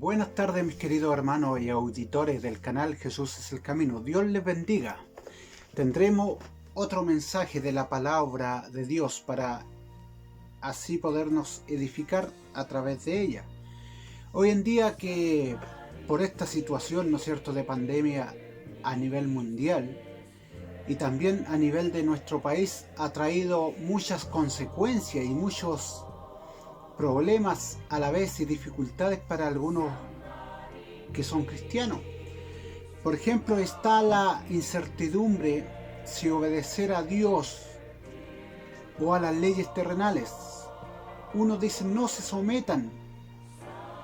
Buenas tardes, mis queridos hermanos y auditores del canal Jesús es el Camino. Dios les bendiga. Tendremos otro mensaje de la palabra de Dios para así podernos edificar a través de ella. Hoy en día que por esta situación, ¿no es cierto?, de pandemia a nivel mundial y también a nivel de nuestro país, ha traído muchas consecuencias y muchos problemas a la vez y dificultades para algunos que son cristianos. Por ejemplo, está la incertidumbre si obedecer a Dios o a las leyes terrenales. Unos dicen no se sometan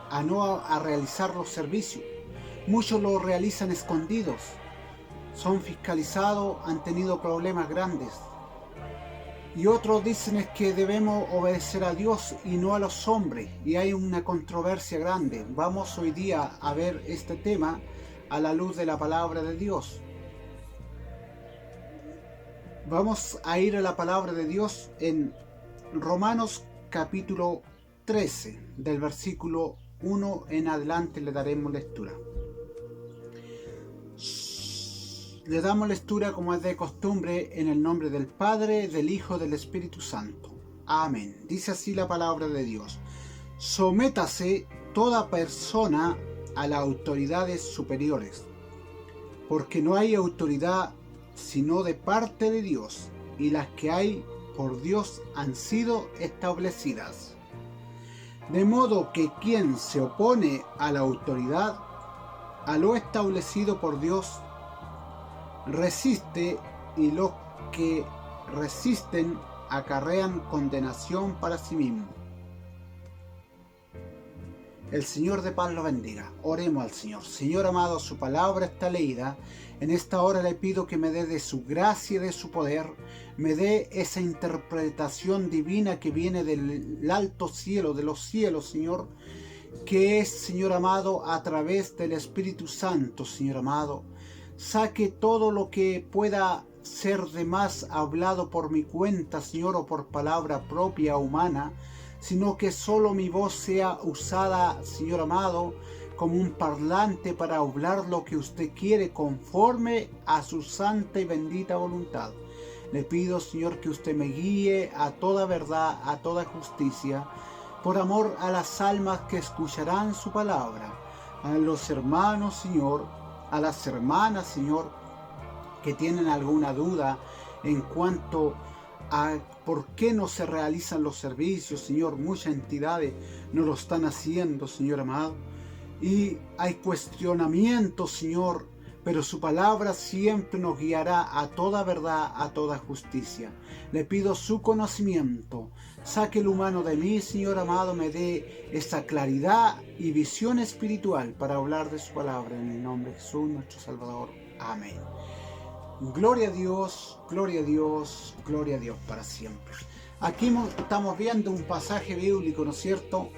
a realizar los servicios. Muchos lo realizan escondidos. Son fiscalizados, han tenido problemas grandes. Y otros dicen es que debemos obedecer a Dios y no a los hombres. Y hay una controversia grande. Vamos hoy día a ver este tema a la luz de la palabra de Dios. Vamos a ir a la palabra de Dios en Romanos capítulo 13, del versículo 1 en adelante le daremos lectura. Le damos lectura como es de costumbre en el nombre del Padre, del Hijo, del Espíritu Santo. Amén. Dice así la palabra de Dios. Sométase toda persona a las autoridades superiores, porque no hay autoridad sino de parte de Dios, y las que hay por Dios han sido establecidas. De modo que quien se opone a la autoridad, a lo establecido por Dios, resiste, y los que resisten acarrean condenación para sí mismos. El Señor de paz lo bendiga. Oremos al Señor. Señor amado, su palabra está leída. En esta hora le pido que me dé de su gracia y de su poder, me dé esa interpretación divina que viene del alto cielo, de los cielos, Señor, que es, Señor amado, a través del Espíritu Santo, Señor amado. Saque todo lo que pueda ser de más hablado por mi cuenta, Señor, o por palabra propia humana, sino que solo mi voz sea usada, Señor amado, como un parlante para hablar lo que usted quiere conforme a su santa y bendita voluntad. Le pido, Señor, que usted me guíe a toda verdad, a toda justicia, por amor a las almas que escucharán su palabra, a los hermanos, Señor, a las hermanas, Señor, que tienen alguna duda en cuanto a por qué no se realizan los servicios, Señor. Muchas entidades no lo están haciendo, Señor amado, y hay cuestionamientos, Señor, pero su palabra siempre nos guiará a toda verdad, a toda justicia. Le pido su conocimiento. Saque el humano de mí, Señor amado, me dé esa claridad y visión espiritual para hablar de su palabra. En el nombre de Jesús, nuestro Salvador. Amén. Gloria a Dios, gloria a Dios, gloria a Dios para siempre. Aquí estamos viendo un pasaje bíblico, ¿no es cierto?,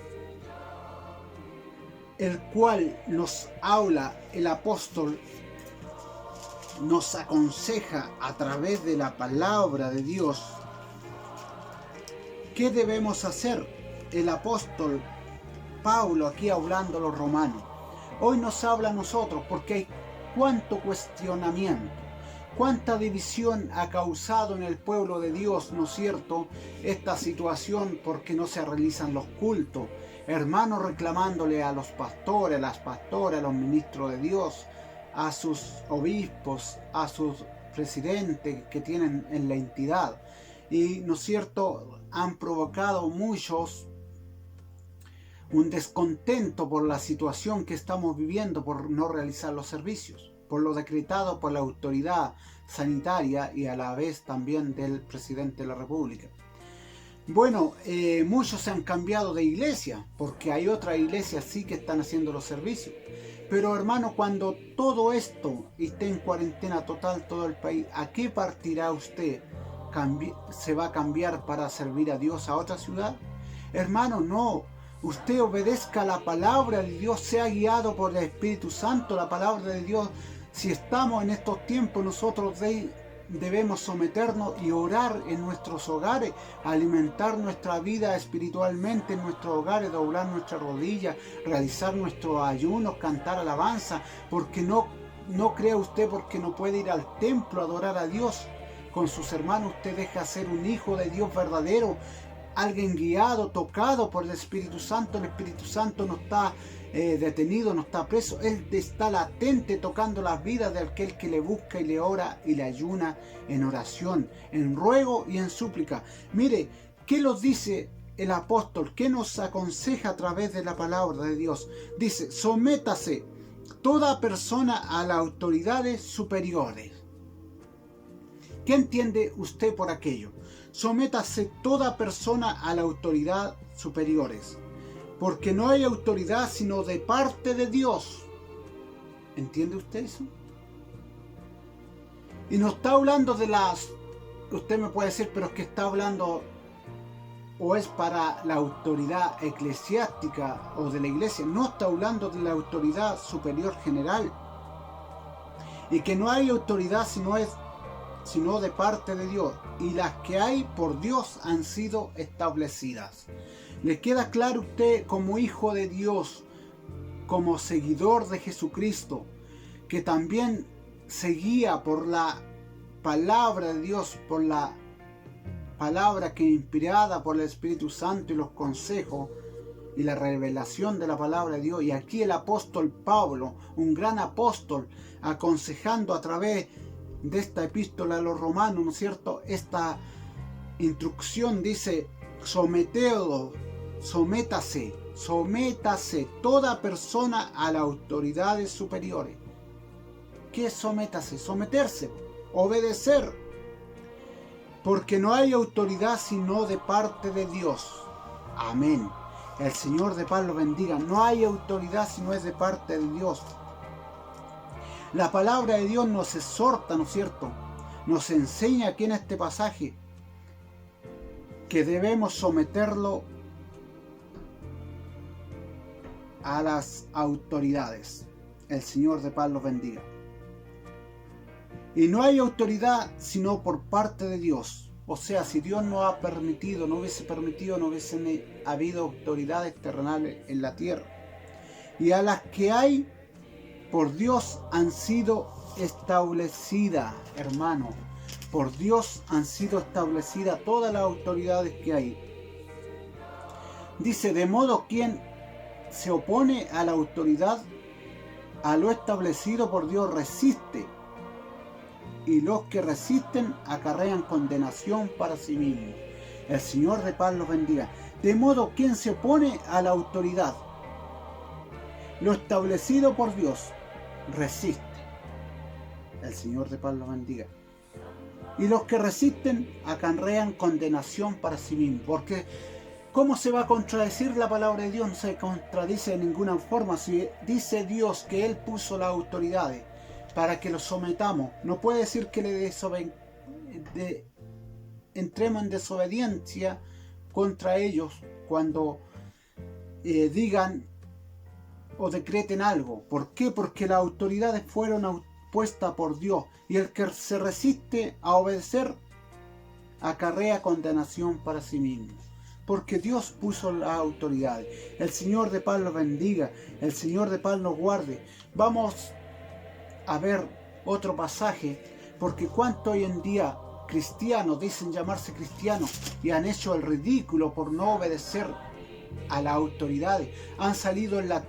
el cual nos habla, el apóstol nos aconseja a través de la palabra de Dios qué debemos hacer. El apóstol Pablo aquí hablando a los romanos, hoy nos habla a nosotros porque hay cuánto cuestionamiento, cuánta división ha causado en el pueblo de Dios, ¿no es cierto?, esta situación porque no se realizan los cultos. Hermanos reclamándole a los pastores, a las pastoras, a los ministros de Dios, a sus obispos, a sus presidentes que tienen en la entidad. Y, ¿no es cierto?, han provocado muchos un descontento por la situación que estamos viviendo por no realizar los servicios, por lo decretado por la autoridad sanitaria y a la vez también del presidente de la República. Bueno, muchos se han cambiado de iglesia, porque hay otras iglesias sí que están haciendo los servicios. Pero hermano, cuando todo esto esté en cuarentena total todo el país, ¿a qué partirá usted? ¿Se va a cambiar para servir a Dios a otra ciudad? Hermano, no. Usted obedezca la palabra de Dios, sea guiado por el Espíritu Santo, la palabra de Dios. Si estamos en estos tiempos, nosotros debemos someternos y orar en nuestros hogares, alimentar nuestra vida espiritualmente en nuestros hogares, doblar nuestras rodillas, realizar nuestros ayunos, cantar alabanza, porque no crea usted porque no puede ir al templo a adorar a Dios con sus hermanos, usted deja ser un hijo de Dios verdadero, alguien guiado, tocado por el Espíritu Santo. El Espíritu Santo no está detenido, no está preso, Él está latente tocando las vidas de aquel que le busca y le ora y le ayuna en oración, en ruego y en súplica. Mire, ¿qué nos dice el apóstol? ¿Qué nos aconseja a través de la palabra de Dios? Dice, sométase toda persona a las autoridades superiores. ¿Qué entiende usted por aquello? Sométase toda persona a la autoridad superiores, porque no hay autoridad sino de parte de Dios. ¿Entiende usted eso? Y no está hablando de las... Usted me puede decir, pero es que está hablando o es para la autoridad eclesiástica o de la iglesia. No está hablando de la autoridad superior general. Y que no hay autoridad sino de parte de Dios, y las que hay por Dios han sido establecidas. ¿Le queda claro usted como hijo de Dios, como seguidor de Jesucristo, que también se guía por la palabra de Dios, por la palabra que inspirada por el Espíritu Santo y los consejos y la revelación de la palabra de Dios? Y aquí el apóstol Pablo, un gran apóstol, aconsejando a través de esta epístola a los romanos, ¿no es cierto? Esta instrucción dice, sométase toda persona a las autoridades superiores. ¿Qué es sométase? Someterse, obedecer, porque no hay autoridad sino de parte de Dios. Amén. El Señor de paz lo bendiga. No hay autoridad sino es de parte de Dios. La palabra de Dios nos exhorta, ¿no es cierto? Nos enseña aquí en este pasaje que debemos someterlo a las autoridades. El Señor de paz los bendiga. Y no hay autoridad sino por parte de Dios. O sea, si Dios no hubiese permitido, no hubiesen habido autoridades terrenales en la tierra. Y a las que hay por Dios han sido establecidas, hermano. Por Dios han sido establecidas todas las autoridades que hay. Dice, de modo quien se opone a la autoridad, a lo establecido por Dios resiste, y los que resisten acarrean condenación para sí mismos. El Señor de paz los bendiga. De modo quien se opone a la autoridad, lo establecido por Dios, resiste. El Señor de paz los bendiga. Y los que resisten acarrean condenación para sí mismos. Porque ¿cómo se va a contradecir la palabra de Dios? No se contradice de ninguna forma. Si dice Dios que Él puso las autoridades para que los sometamos, no puede decir que entremos en desobediencia contra ellos cuando digan o decreten algo. ¿Por qué? Porque las autoridades fueron puestas por Dios, y el que se resiste a obedecer acarrea condenación para sí mismo, porque Dios puso las autoridades. El Señor de paz los bendiga, el Señor de paz los guarde. Vamos a ver otro pasaje, porque cuánto hoy en día cristianos dicen llamarse cristianos y han hecho el ridículo por no obedecer a las autoridades. Han salido en la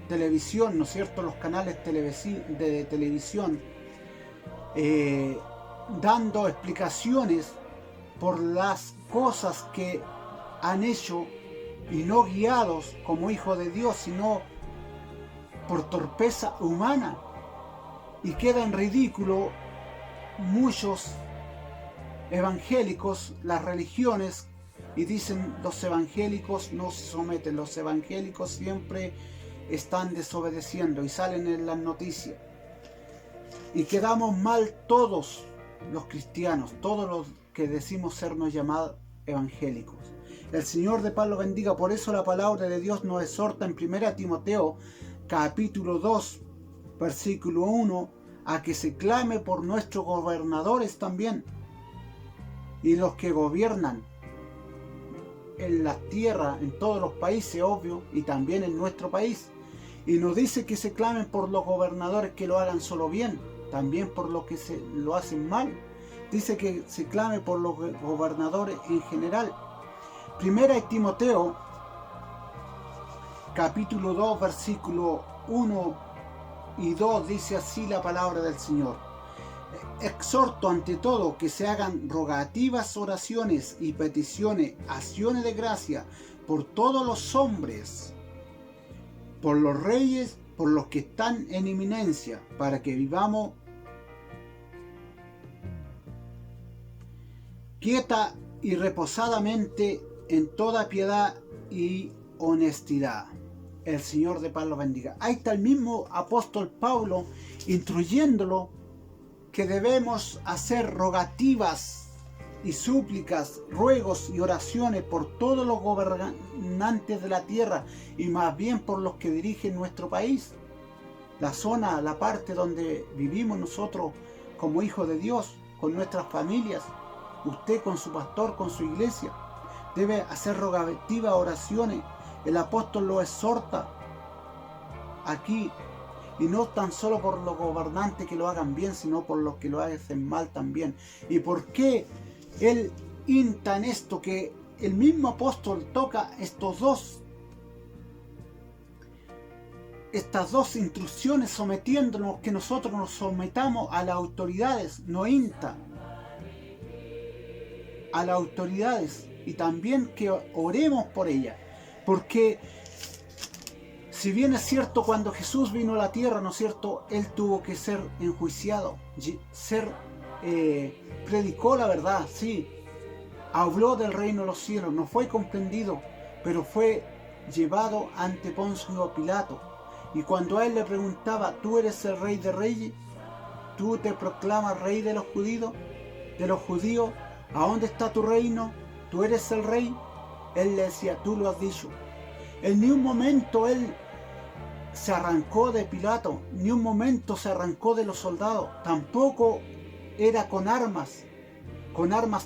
televisión, ¿no es cierto?, los canales de televisión, dando explicaciones por las cosas que han hecho, y no guiados como hijos de Dios, sino por torpeza humana. Y queda en ridículo muchos evangélicos, las religiones, y dicen los evangélicos no se someten, los evangélicos siempre están desobedeciendo, y salen en las noticias. Y quedamos mal todos los cristianos, todos los que decimos sernos llamados evangélicos. El Señor de paz lo bendiga. Por eso la palabra de Dios nos exhorta en 1 Timoteo capítulo 2 versículo 1 a que se clame por nuestros gobernadores también y los que gobiernan en la tierra, en todos los países, obvio, y también en nuestro país. Y nos dice que se clamen por los gobernadores que lo hagan solo bien, también por los que lo hacen mal. Dice que se clame por los gobernadores en general. Primera de Timoteo, capítulo 2, versículo 1 y 2, dice así la palabra del Señor. Exhorto ante todo que se hagan rogativas, oraciones y peticiones, acciones de gracia por todos los hombres, por los reyes, por los que están en eminencia, para que vivamos quieta y reposadamente en toda piedad y honestidad. El Señor de paz los bendiga. Ahí está el mismo apóstol Pablo instruyéndolo que debemos hacer rogativas y súplicas, ruegos y oraciones por todos los gobernantes de la tierra y más bien por los que dirigen nuestro país, la zona, la parte donde vivimos nosotros como hijos de Dios, con nuestras familias, usted con su pastor, con su iglesia. Debe hacer rogativas, oraciones. El apóstol lo exhorta aquí, y no tan solo por los gobernantes que lo hagan bien, sino por los que lo hacen mal también. ¿Y por qué él insta en esto? Que el mismo apóstol toca estas dos instrucciones, sometiéndonos, que nosotros nos sometamos a las autoridades. Nos insta a las autoridades y también que oremos por ellas, porque si bien es cierto, cuando Jesús vino a la tierra, ¿no es cierto?, Él tuvo que ser enjuiciado, predicó la verdad, sí, habló del reino de los cielos, no fue comprendido, pero fue llevado ante Poncio Pilato. Y cuando a él le preguntaba, ¿tú eres el rey de reyes? ¿Tú te proclamas rey de los judíos? ¿A dónde está tu reino? ¿Tú eres el rey? Él le decía, tú lo has dicho. En ni un momento él se arrancó de Pilato, ni un momento se arrancó de los soldados, tampoco era con armas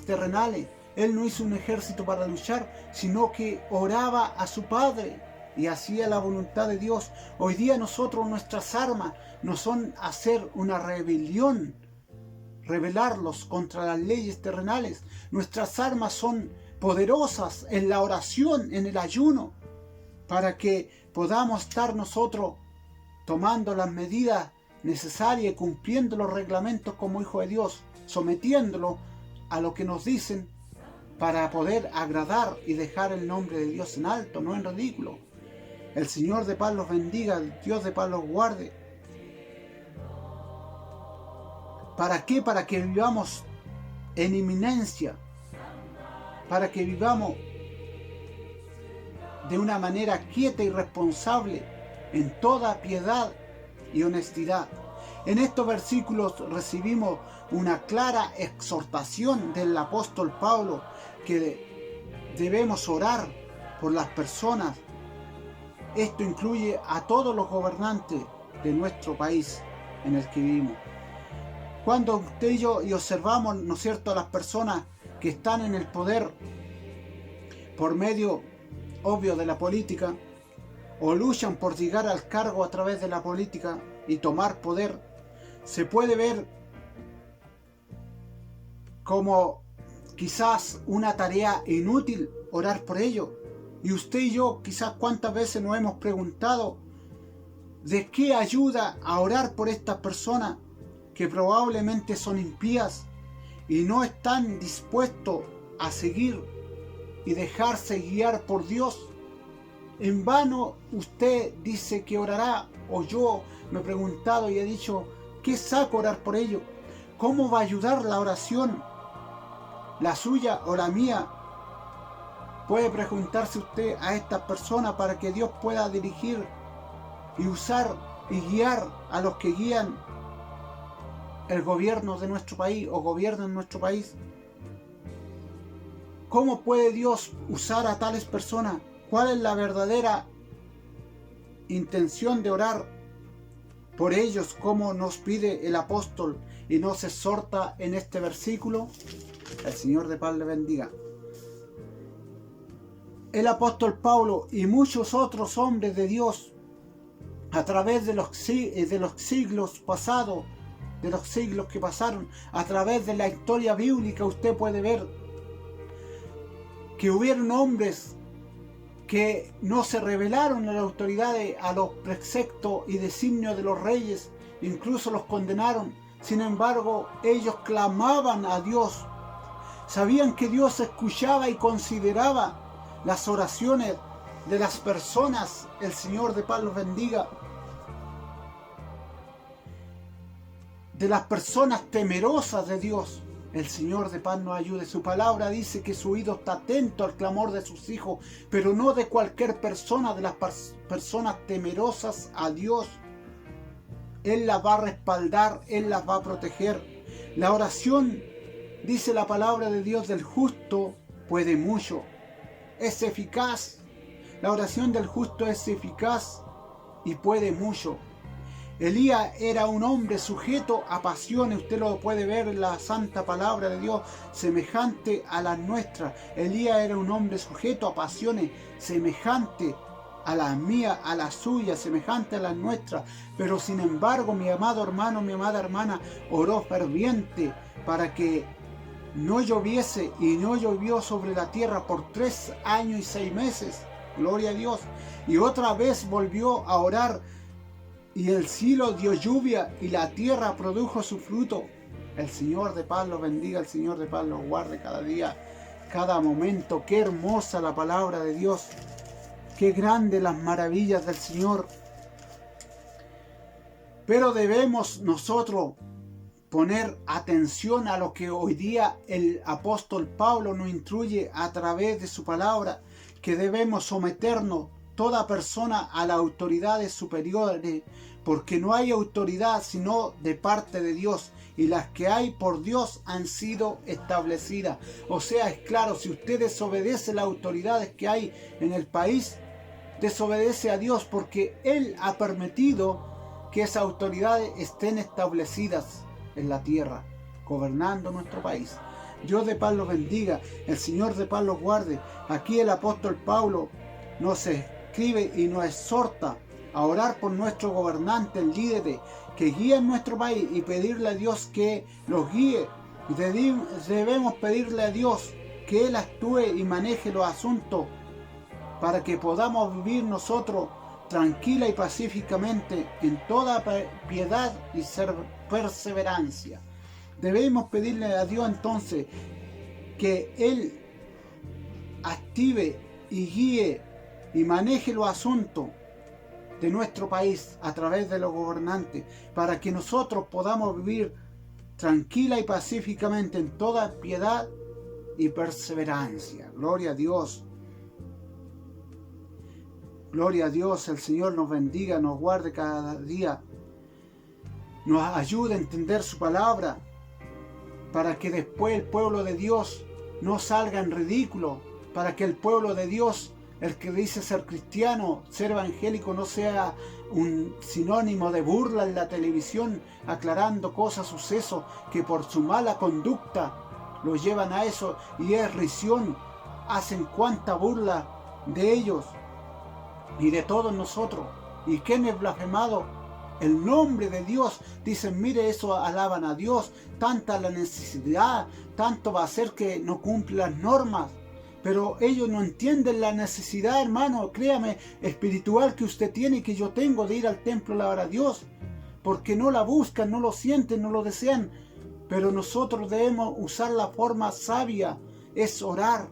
terrenales. Él no hizo un ejército para luchar, sino que oraba a su Padre y hacía la voluntad de Dios. Hoy día nuestras armas no son hacer una rebelión, rebelarlos contra las leyes terrenales. Nuestras armas son poderosas en la oración, en el ayuno, para que podamos estar nosotros tomando las medidas necesarias y cumpliendo los reglamentos como hijos de Dios, sometiéndolo a lo que nos dicen para poder agradar y dejar el nombre de Dios en alto, no en ridículo. El Señor de paz los bendiga, el Dios de paz los guarde. ¿Para qué? Para que vivamos en eminencia, para que vivamos de una manera quieta y responsable en toda piedad y honestidad. En estos versículos recibimos una clara exhortación del apóstol Pablo que debemos orar por las personas. Esto incluye a todos los gobernantes de nuestro país en el que vivimos. Cuando usted y yo observamos, ¿no es cierto?, a las personas que están en el poder por medio obvio de la política, o luchan por llegar al cargo a través de la política y tomar poder, se puede ver como quizás una tarea inútil orar por ello. Y usted y yo quizás cuántas veces nos hemos preguntado de qué ayuda a orar por estas personas que probablemente son impías y no están dispuestos a seguir y dejarse guiar por Dios. En vano usted dice que orará, o yo me he preguntado y he dicho, ¿qué saco orar por ello? ¿Cómo va a ayudar la oración? ¿La suya o la mía? Puede preguntarse usted a estas personas para que Dios pueda dirigir y usar y guiar a los que guían el gobierno de nuestro país o gobiernan nuestro país. ¿Cómo puede Dios usar a tales personas? ¿Cuál es la verdadera intención de orar por ellos, como nos pide el apóstol y nos exhorta en este versículo. El Señor de paz le bendiga. El apóstol Pablo y muchos otros hombres de Dios a través de los siglos pasados, de los siglos que pasaron, a través de la historia bíblica, usted puede ver que hubieron hombres que no se rebelaron a las autoridades, a los preceptos y designios de los reyes, incluso los condenaron. Sin embargo, ellos clamaban a Dios. Sabían que Dios escuchaba y consideraba las oraciones de las personas. El Señor de paz los bendiga. De las personas temerosas de Dios. El Señor de paz nos ayude. Su palabra dice que su oído está atento al clamor de sus hijos, pero no de cualquier persona, de las personas temerosas a Dios. Él las va a respaldar, Él las va a proteger. La oración, dice la palabra de Dios, del justo puede mucho. Es eficaz. La oración del justo es eficaz y puede mucho. Elías era un hombre sujeto a pasiones, usted lo puede ver en la santa palabra de Dios, semejante a las nuestras. Elías era un hombre sujeto a pasiones, semejante a las mías, a las suyas, semejante a las nuestras. Pero sin embargo, mi amado hermano, mi amada hermana, oró ferviente para que no lloviese, y no llovió sobre la tierra por 3 años y 6 meses. Gloria a Dios. Y otra vez volvió a orar, y el cielo dio lluvia y la tierra produjo su fruto. El Señor de paz los bendiga, el Señor de paz los guarde cada día, cada momento. Qué hermosa la palabra de Dios. Qué grandes las maravillas del Señor. Pero debemos nosotros poner atención a lo que hoy día el apóstol Pablo nos instruye a través de su palabra, que debemos someternos toda persona a las autoridades superiores, porque no hay autoridad sino de parte de Dios, y las que hay por Dios han sido establecidas. O sea, es claro, si usted desobedece las autoridades que hay en el país, desobedece a Dios, porque Él ha permitido que esas autoridades estén establecidas en la tierra, gobernando nuestro país. Dios de paz los bendiga, el Señor de paz los guarde. Aquí el apóstol Pablo nos escribe y nos exhorta a orar por nuestros gobernantes, líderes que guían nuestro país, y pedirle a Dios que los guíe. Debemos pedirle a Dios que Él actúe y maneje los asuntos para que podamos vivir nosotros tranquila y pacíficamente en toda piedad y perseverancia. Debemos pedirle a Dios entonces que Él active y guíe y maneje los asuntos de nuestro país a través de los gobernantes, para que nosotros podamos vivir tranquila y pacíficamente en toda piedad y perseverancia. Gloria a Dios. Gloria a Dios. El Señor nos bendiga, nos guarde cada día, nos ayude a entender su palabra, para que después el pueblo de Dios no salga en ridículo, para que el pueblo de Dios, el que dice ser cristiano, ser evangélico, no sea un sinónimo de burla en la televisión, aclarando cosas, sucesos que por su mala conducta los llevan a eso, y es risión. Hacen cuanta burla de ellos y de todos nosotros. ¿Y quién es blasfemado? El nombre de Dios. Dicen, mire, eso alaban a Dios, tanta la necesidad, tanto va a ser que no cumple las normas. Pero ellos no entienden la necesidad, hermano, créame, espiritual que usted tiene y que yo tengo de ir al templo a alabar a Dios, porque no la buscan, no lo sienten, no lo desean. Pero nosotros debemos usar la forma sabia, es orar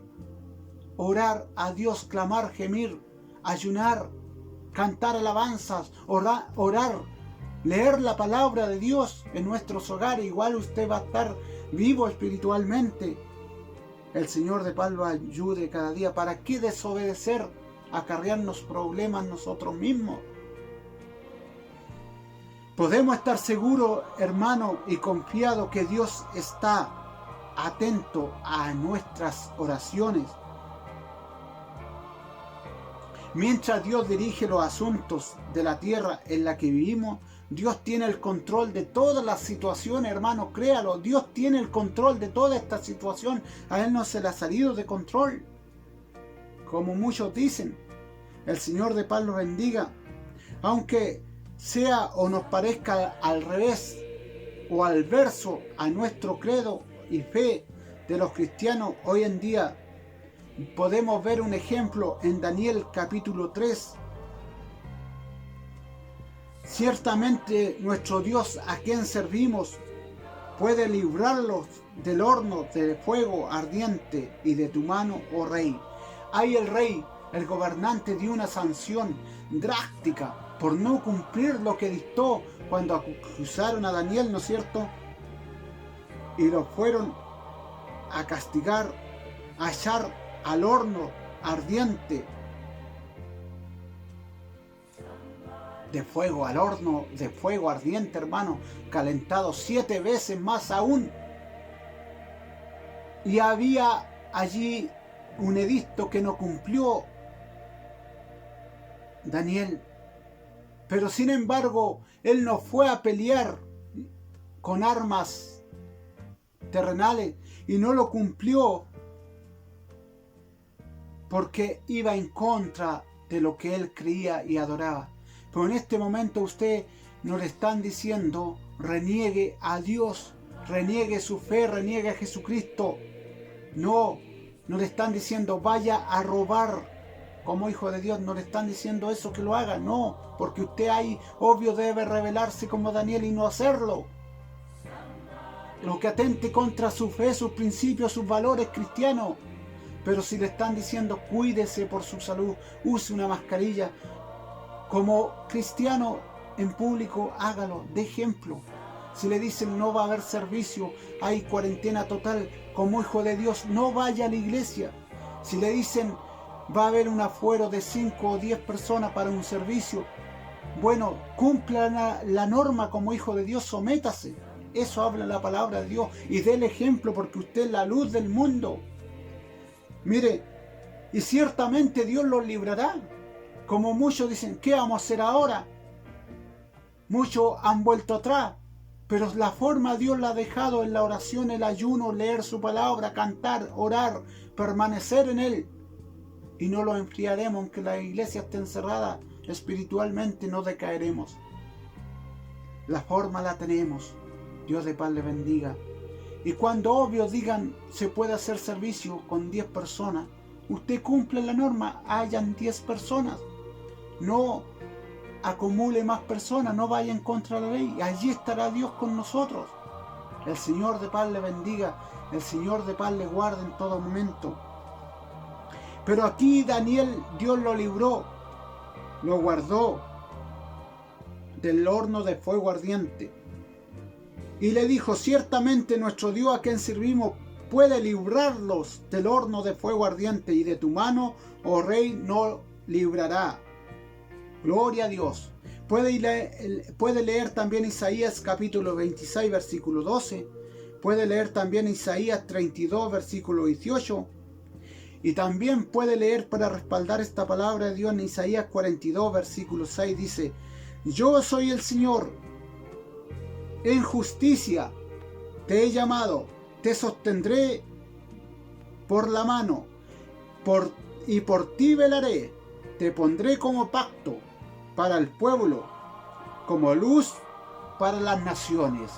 a Dios, clamar, gemir, ayunar, cantar alabanzas, orar, leer la palabra de Dios en nuestros hogares. Igual usted va a estar vivo espiritualmente. El Señor de paz lo ayude cada día. ¿Para qué desobedecer? Acarrearnos problemas nosotros mismos. Podemos estar seguros, hermano, y confiados que Dios está atento a nuestras oraciones. Mientras Dios dirige los asuntos de la tierra en la que vivimos, Dios tiene el control de todas las situaciones, hermano, créalo. Dios tiene el control de toda esta situación. A Él no se le ha salido de control, como muchos dicen. El Señor de paz lo bendiga. Aunque sea o nos parezca al revés o al verso a nuestro credo y fe de los cristianos, hoy en día podemos ver un ejemplo en Daniel capítulo 3. Ciertamente nuestro Dios, a quien servimos, puede librarlos del horno de fuego ardiente y de tu mano, oh rey. Ahí el rey, el gobernante, dio una sanción drástica por no cumplir lo que dictó cuando acusaron a Daniel, ¿no es cierto? Y lo fueron a castigar, a echar al horno ardiente de fuego, al horno de fuego ardiente, hermano, calentado 7 veces más aún. Y había allí un edicto que no cumplió Daniel. Pero sin embargo, él no fue a pelear con armas terrenales y no lo cumplió porque iba en contra de lo que él creía y adoraba. Pero en este momento usted no le están diciendo reniegue a Dios, reniegue su fe, reniegue a Jesucristo. No le están diciendo vaya a robar como hijo de Dios, no le están diciendo eso que lo haga, no, porque usted ahí obvio debe rebelarse como Daniel y no hacerlo. Lo que atente contra su fe, sus principios, sus valores cristianos. Pero si le están diciendo cuídese por su salud, use una mascarilla, como cristiano en público, hágalo, dé ejemplo. Si le dicen no va a haber servicio, hay cuarentena total, como hijo de Dios, no vaya a la iglesia. Si le dicen va a haber un afuero de 5 o 10 personas para un servicio, bueno, cumpla la norma como hijo de Dios, sométase. Eso habla la palabra de Dios y dé el ejemplo porque usted es la luz del mundo. Mire, y ciertamente Dios los librará. Como muchos dicen, ¿qué vamos a hacer ahora? Muchos han vuelto atrás, pero la forma Dios la ha dejado en la oración, el ayuno, leer su palabra, cantar, orar, permanecer en Él. Y no lo enfriaremos, aunque la iglesia esté encerrada, espiritualmente no decaeremos. La forma la tenemos. Dios de paz le bendiga. Y cuando obvio digan se puede hacer servicio con 10 personas, usted cumple la norma, hayan 10 personas. No acumule más personas, no vaya en contra de la ley. Allí estará Dios con nosotros. El Señor de paz le bendiga, el Señor de paz le guarde en todo momento. Pero aquí Daniel, Dios lo libró, lo guardó del horno de fuego ardiente. Y le dijo, ciertamente nuestro Dios a quien servimos puede librarlos del horno de fuego ardiente y de tu mano, oh rey, no librará. Gloria a Dios. Puede leer también Isaías capítulo 26, versículo 12. Puede leer también Isaías 32, versículo 18. Y también puede leer para respaldar esta palabra de Dios en Isaías 42, versículo 6. Dice, yo soy el Señor, en justicia te he llamado, te sostendré por la mano, y por ti velaré, te pondré como pacto para el pueblo, como luz para las naciones.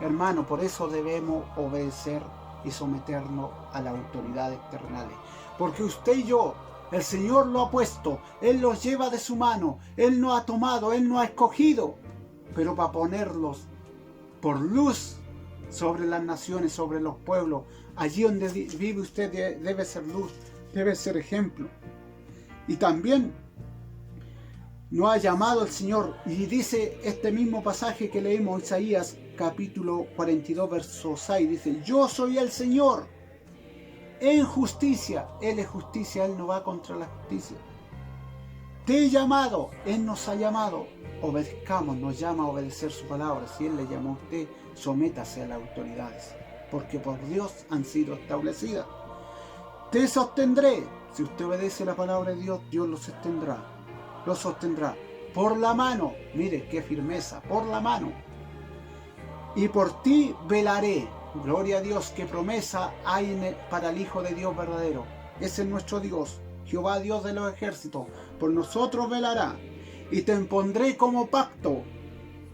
Hermano, por eso debemos obedecer y someternos a las autoridades terrenales. Porque usted y yo, el Señor lo ha puesto, Él los lleva de su mano, Él nos ha tomado, Él nos ha escogido, pero para ponerlos por luz sobre las naciones, sobre los pueblos. Allí donde vive usted debe ser luz, debe ser ejemplo. Y también nos ha llamado el Señor, y dice este mismo pasaje que leímos, Isaías capítulo 42, verso 6, dice, yo soy el Señor, en justicia. Él es justicia, Él no va contra la justicia. Te he llamado, Él nos ha llamado, obedezcamos, nos llama a obedecer su palabra. Si Él le llamó a usted, sométase a las autoridades, porque por Dios han sido establecidas. Te sostendré, si usted obedece la palabra de Dios, Dios lo sostendrá. por la mano, mire qué firmeza, por la mano, y por ti velaré. Gloria a Dios, qué promesa hay para el Hijo de Dios verdadero. Ese es nuestro Dios, Jehová Dios de los ejércitos, por nosotros velará. Y te impondré como pacto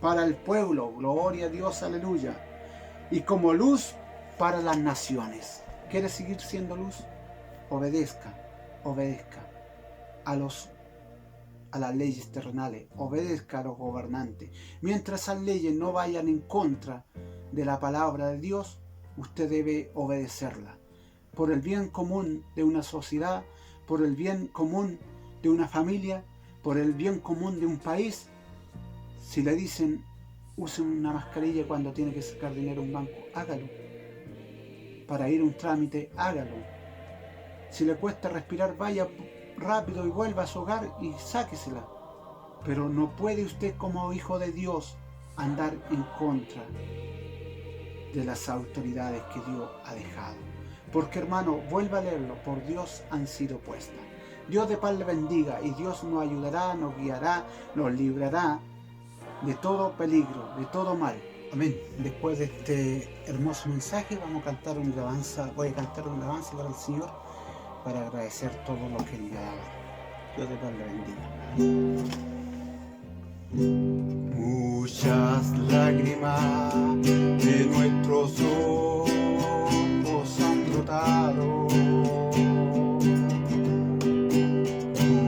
para el pueblo, gloria a Dios, aleluya, y como luz para las naciones. ¿Quieres seguir siendo luz? Obedezca a las leyes terrenales, obedezca a los gobernantes. Mientras esas leyes no vayan en contra de la palabra de Dios, usted debe obedecerla. Por el bien común de una sociedad, por el bien común de una familia, por el bien común de un país. Si le dicen, use una mascarilla cuando tiene que sacar dinero a un banco, hágalo. Para ir a un trámite, hágalo. Si le cuesta respirar, vaya rápido y vuelva a su hogar y sáquesela. Pero no puede usted, como hijo de Dios, andar en contra de las autoridades que Dios ha dejado. Porque, hermano, vuelva a leerlo, por Dios han sido puestas. Dios de paz le bendiga, y Dios nos ayudará, nos guiará, nos librará de todo peligro, de todo mal. Amén. Después de este hermoso mensaje vamos a cantar una alabanza, voy a cantar una alabanza para el Señor, para agradecer todo lo que Él me ha dado. Dios de paz le bendiga. Muchas lágrimas de nuestros ojos han brotado,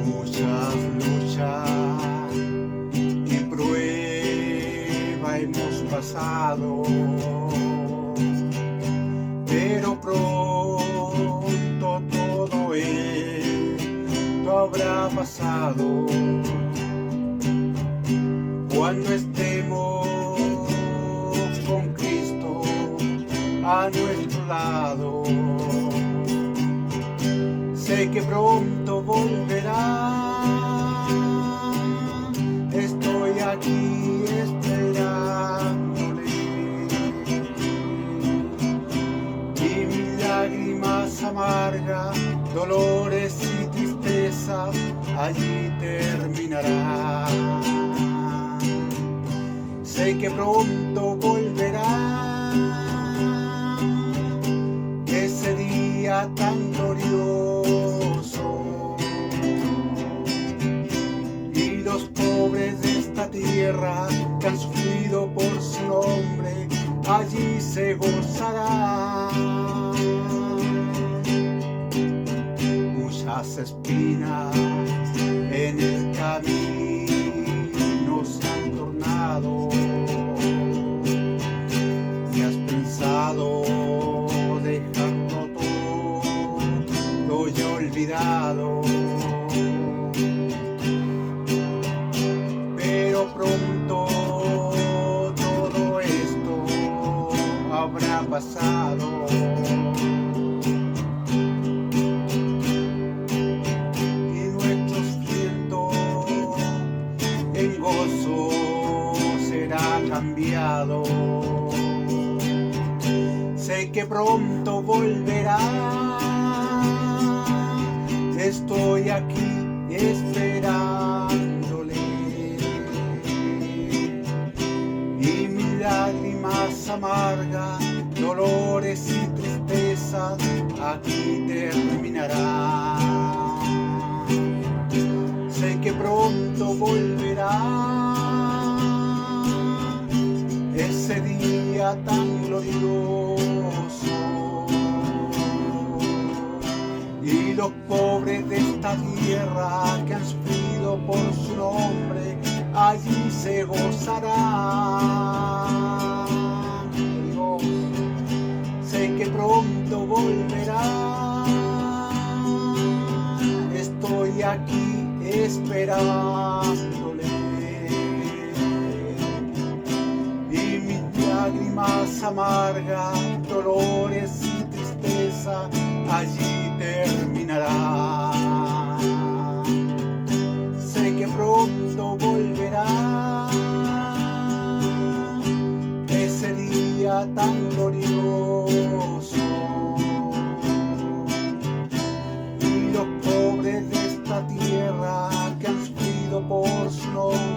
muchas luchas y pruebas hemos pasado, pero pronto todo esto habrá pasado. Cuando estemos con Cristo a nuestro lado, sé que pronto volverá. Estoy aquí esperándole, y mis lágrimas amargas, dolores y tristezas allí terminarán. Sé que pronto volverá ese día tan glorioso, y los pobres de esta tierra que han sufrido por su nombre allí se gozarán. Muchas espinas en el camino se han tornado. ¿Qué has pensado? Dejarlo todo y olvidado. Pero pronto todo esto habrá pasado. Cambiado. Sé que pronto volverá. Estoy aquí esperándole, y mis lágrimas amargas, dolores y tristezas aquí terminarán. Sé que pronto volverá ese día tan glorioso, y los pobres de esta tierra que han sufrido por su nombre allí se gozarán. Dios, sé que pronto volverá. Estoy aquí esperándole, lágrimas amargas, dolores y tristeza allí terminarán. Sé que pronto volverá ese día tan glorioso, y los pobres de esta tierra que han sufrido por su nombre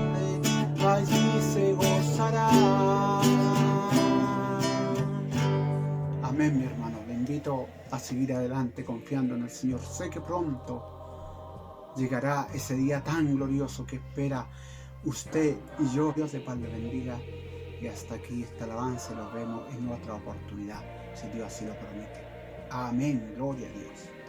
seguir adelante confiando en el Señor. Sé que pronto llegará ese día tan glorioso que espera usted y yo. Dios de paz le bendiga. Y hasta aquí esta alabanza y nos vemos en otra oportunidad, si Dios así lo permite. Amén. Gloria a Dios.